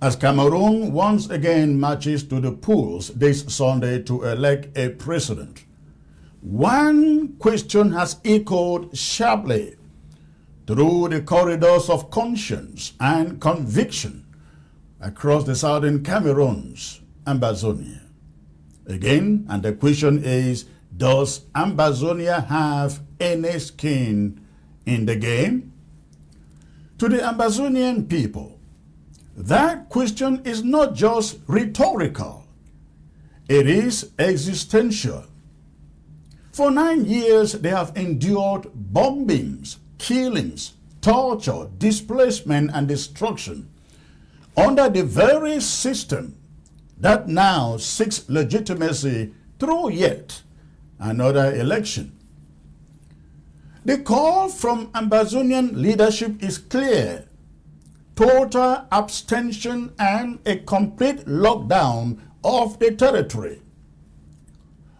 as Cameroon once again marches to the polls this Sunday to elect a president, one question has echoed sharply through the corridors of conscience and conviction across the southern Cameroon's Ambazonia. Again, and the question is, does Ambazonia have any skin in the game? To the Ambazonian people, that question is not just rhetorical, it is existential. For 9 years, they have endured bombings, killings, torture, displacement, and destruction under the very system that now seeks legitimacy through yet another election. The call from Ambazonian leadership is clear: total abstention and a complete lockdown of the territory.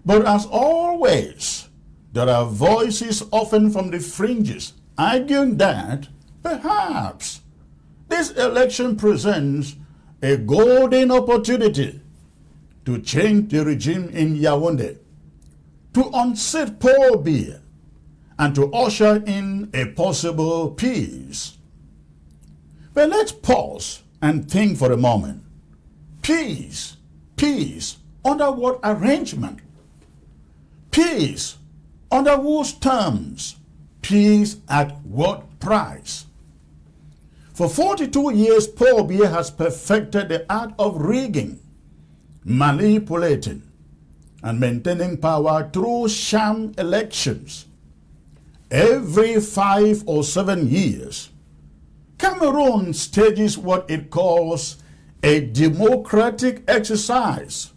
But as always, there are voices often from the fringes arguing that perhaps this election presents a golden opportunity to change the regime in Yaoundé, to unseat Paul Biya, and to usher in a possible peace. But let's pause and think for a moment. Peace. Peace under what arrangement? Peace under whose terms? Peace at what price? For 42 years, Paul Biya has perfected the art of rigging, manipulating, and maintaining power through sham elections. Every 5 or 7 years, Cameroon stages what it calls a democratic exercise,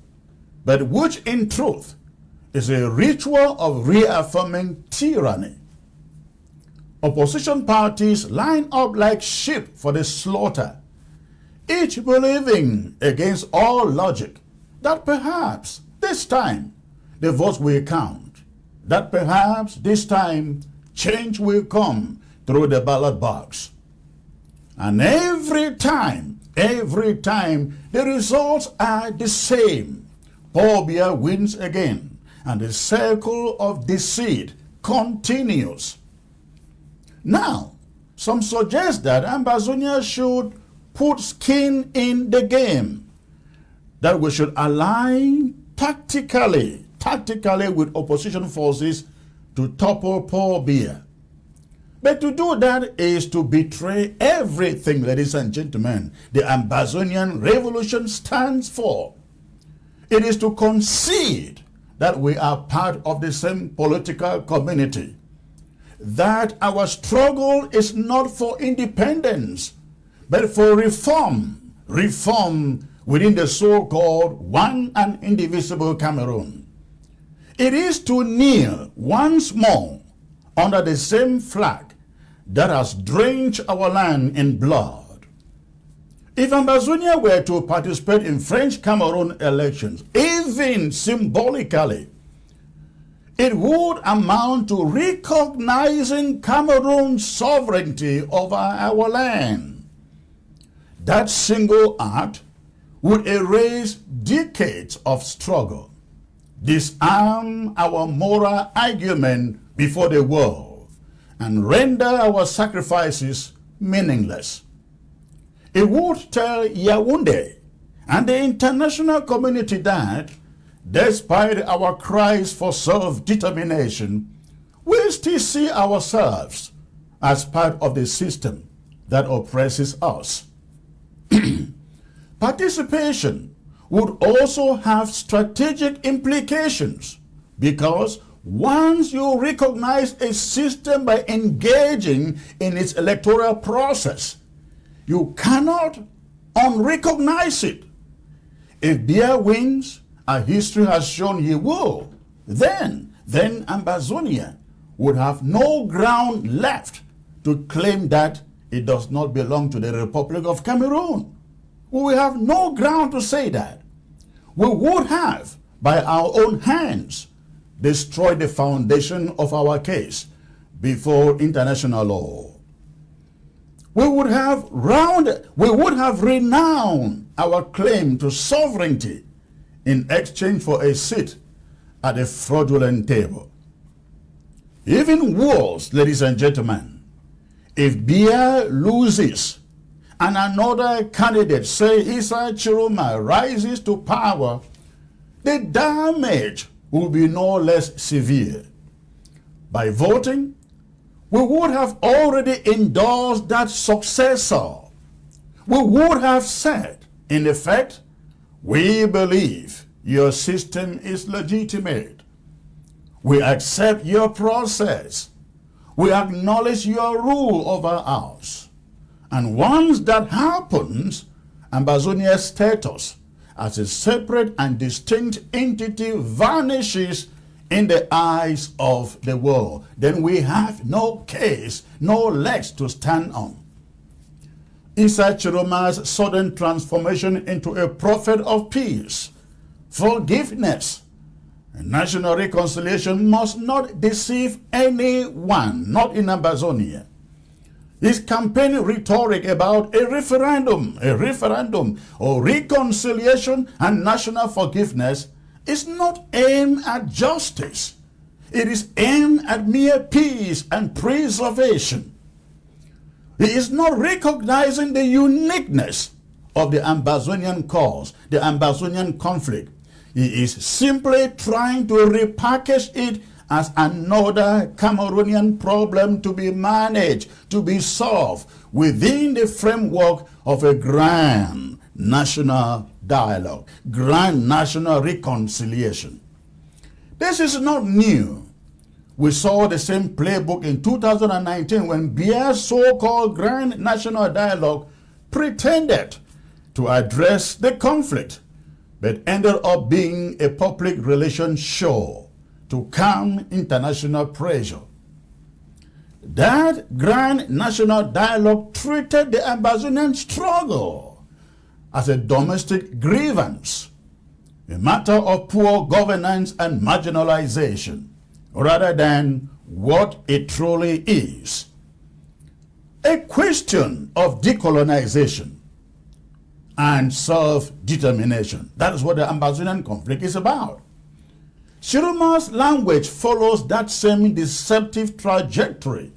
but which in truth is a ritual of reaffirming tyranny. Opposition parties line up like sheep for the slaughter, each believing against all logic that perhaps this time the votes will count, that perhaps this time change will come through the ballot box. And every time, the results are the same. Paul Biya wins again, and the circle of deceit continues. Now, some suggest that Ambazonia should put skin in the game, that we should align tactically with opposition forces to topple Paul Biya. But to do that is to betray everything, ladies and gentlemen, the Ambazonian revolution stands for. It is to concede that we are part of the same political community, that our struggle is not for independence, but for reform within the so-called one and indivisible Cameroon. It is to kneel once more under the same flag that has drenched our land in blood. If Ambazonia were to participate in French Cameroon elections, even symbolically, it would amount to recognizing Cameroon's sovereignty over our land. That single act would erase decades of struggle, disarm our moral argument before the world, and render our sacrifices meaningless. It would tell Yaoundé and the international community that, despite our cries for self-determination, we still see ourselves as part of the system that oppresses us. Participation would also have strategic implications, because once you recognize a system by engaging in its electoral process, you cannot unrecognize it. If Biya wins, as history has shown he will, then Ambazonia would have no ground left to claim that it does not belong to the Republic of Cameroon. We will have no ground to say that. We would have, by our own hands, destroyed the foundation of our case before international law. we would have renowned our claim to sovereignty in exchange for a seat at a fraudulent table. Even worse, ladies and gentlemen, if Biya loses and another candidate, say Issa Chiroma, rises to power, the damage will be no less severe. By voting, we would have already endorsed that successor. We would have said, in effect, we believe your system is legitimate. We accept your process. We acknowledge your rule over us. And once that happens, Ambazonia's status as a separate and distinct entity vanishes in the eyes of the world. Then we have no case, no legs to stand on. Issa Chiroma's sudden transformation into a prophet of peace, forgiveness, and national reconciliation must not deceive anyone, not in Ambazonia. His campaign rhetoric about a referendum or reconciliation and national forgiveness is not aimed at justice. It is aimed at mere peace and preservation. He is not recognizing the uniqueness of the Ambazonian cause, the Ambazonian conflict. He is simply trying to repackage it as another Cameroonian problem to be managed, to be solved within the framework of a grand national dialogue, grand national reconciliation. This is not new. We saw the same playbook in 2019 when Biya's so-called grand national dialogue pretended to address the conflict, but ended up being a public relations show to calm international pressure. That grand national dialogue treated the Ambazonian struggle as a domestic grievance, a matter of poor governance and marginalization, rather than what it truly is: a question of decolonization and self-determination. That is what the Ambazonian conflict is about. Chiroma's language follows that same deceptive trajectory.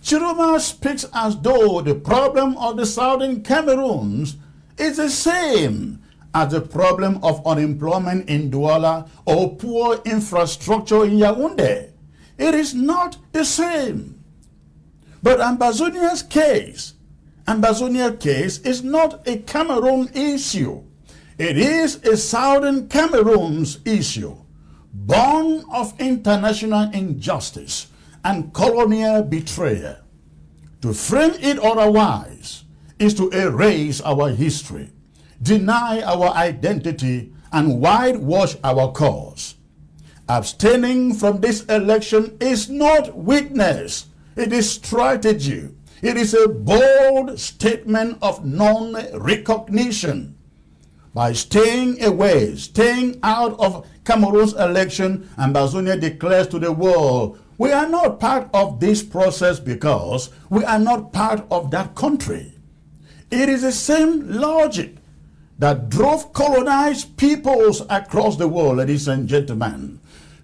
Chiroma speaks as though the problem of the southern Cameroons is the same as the problem of unemployment in Douala or poor infrastructure in Yaoundé. It is not the same. But Ambazonia's case is not a Cameroon issue. It is a southern Cameroon's issue, born of international injustice and colonial betrayal. To frame it otherwise is to erase our history, deny our identity, and whitewash our cause. Abstaining from this election is not weakness, it is strategy. It is a bold statement of non-recognition. By staying away, staying out of Cameroon's election, Ambazonia declares to the world, we are not part of this process because we are not part of that country. It is the same logic that drove colonized peoples across the world, ladies and gentlemen,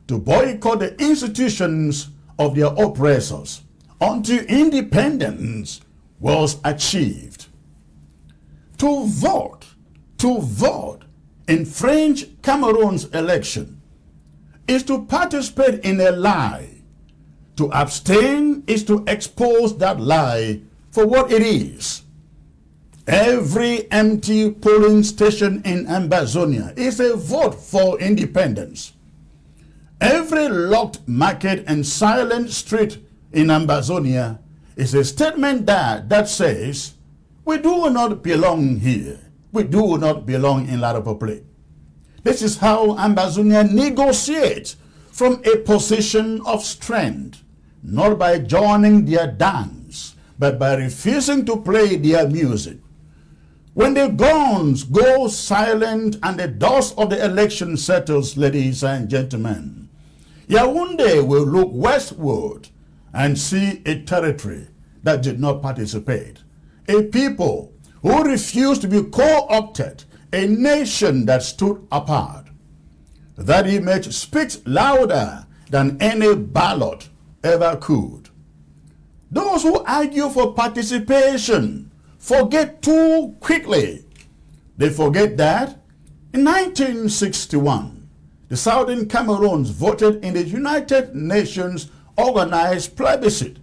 to boycott the institutions of their oppressors until independence was achieved. To vote in French Cameroon's election is to participate in a lie. To abstain is to expose that lie for what it is. Every empty polling station in Ambazonia is a vote for independence. Every locked market and silent street in Ambazonia is a statement that says, we do not belong here. We do not belong in La République. This is how Ambazonia negotiates from a position of strength, not by joining their dance, but by refusing to play their music. When the guns go silent and the dust of the election settles, ladies and gentlemen, Yaoundé will look westward and see a territory that did not participate, a people who refused to be co-opted, a nation that stood apart. That image speaks louder than any ballot ever could. Those who argue for participation forget too quickly. They forget that in 1961, the Southern Cameroons voted in the United Nations organized plebiscite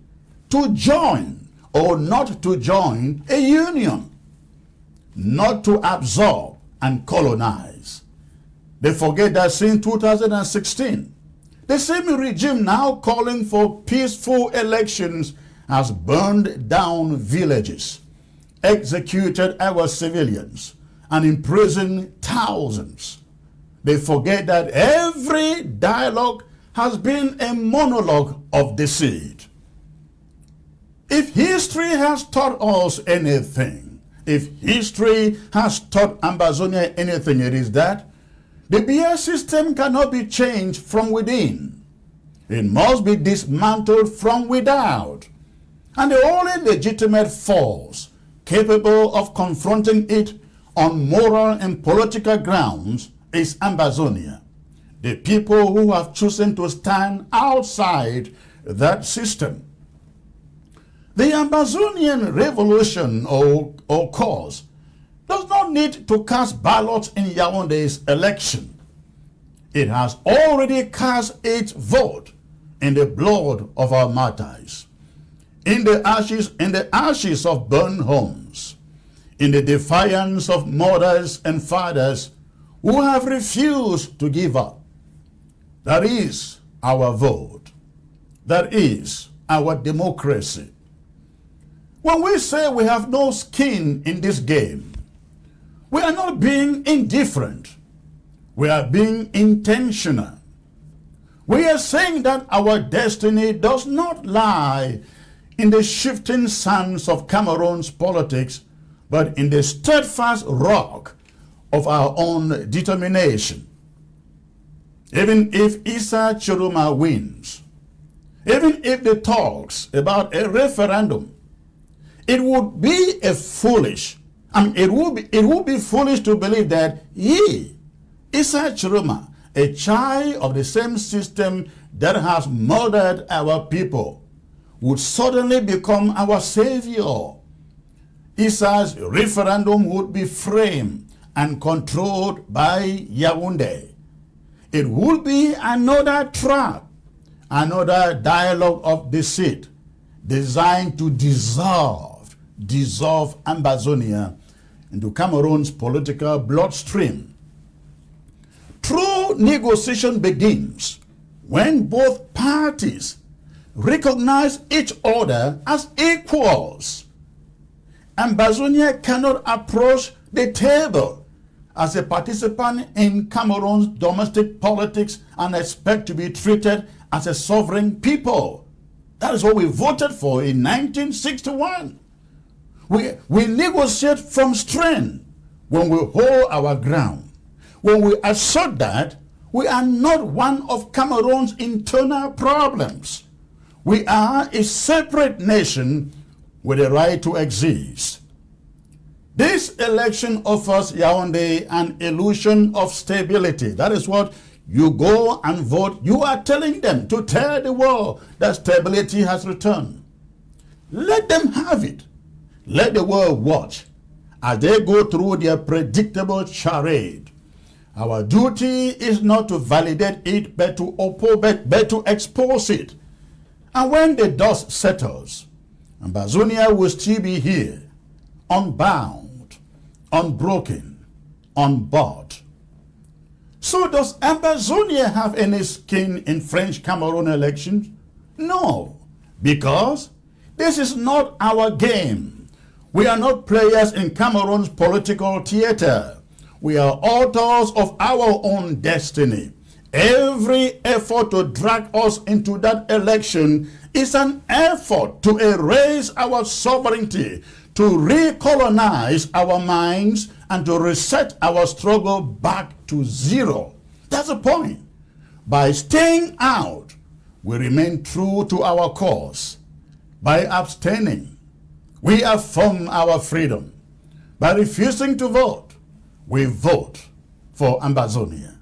to join or not to join a union, not to absorb and colonize. They forget that since 2016, the same regime now calling for peaceful elections has burned down villages, executed our civilians, and imprisoned thousands. They forget that every dialogue has been a monologue of deceit. If history has taught us anything, if history has taught Ambazonia anything, it is that the BS system cannot be changed from within. It must be dismantled from without. And the only legitimate force capable of confronting it on moral and political grounds is Ambazonia, the people who have chosen to stand outside that system. The Ambazonian revolution or cause does not need to cast ballots in Yaoundé's election. It has already cast its vote in the blood of our martyrs, in the ashes of burned homes, in the defiance of mothers and fathers who have refused to give up. That is our vote. That is our democracy. When we say we have no skin in this game, we are not being indifferent. We are being intentional. We are saying that our destiny does not lie in the shifting sands of Cameroon's politics, but in the steadfast rock of our own determination. Even if Issa Chiroma wins, even if the talks about a referendum, it would be it would be foolish to believe that he, Issa Chiroma, a child of the same system that has murdered our people, would suddenly become our savior. Issa's referendum would be framed and controlled by Yaoundé. It would be another trap, another dialogue of deceit designed to dissolve Ambazonia into Cameroon's political bloodstream. True negotiation begins when both parties recognize each other as equals. Ambazonia cannot approach the table as a participant in Cameroon's domestic politics and expect to be treated as a sovereign people. That is what we voted for in 1961. We negotiate from strength when we hold our ground, when we assert that we are not one of Cameroon's internal problems. We are a separate nation with a right to exist. This election offers Yaoundé an illusion of stability. That is what you go and vote. You are telling them to tell the world that stability has returned. Let them have it. Let the world watch as they go through their predictable charade. Our duty is not to validate it, but to expose it. And when the dust settles, Ambazonia will still be here, unbound, unbroken, unbought. So does Ambazonia have any skin in French Cameroon elections? No, because this is not our game. We are not players in Cameroon's political theater. We are authors of our own destiny. Every effort to drag us into that election is an effort to erase our sovereignty, to recolonize our minds, and to reset our struggle back to zero. That's the point. By staying out, we remain true to our cause. By abstaining, we affirm our freedom. By refusing to vote, we vote for Ambazonia.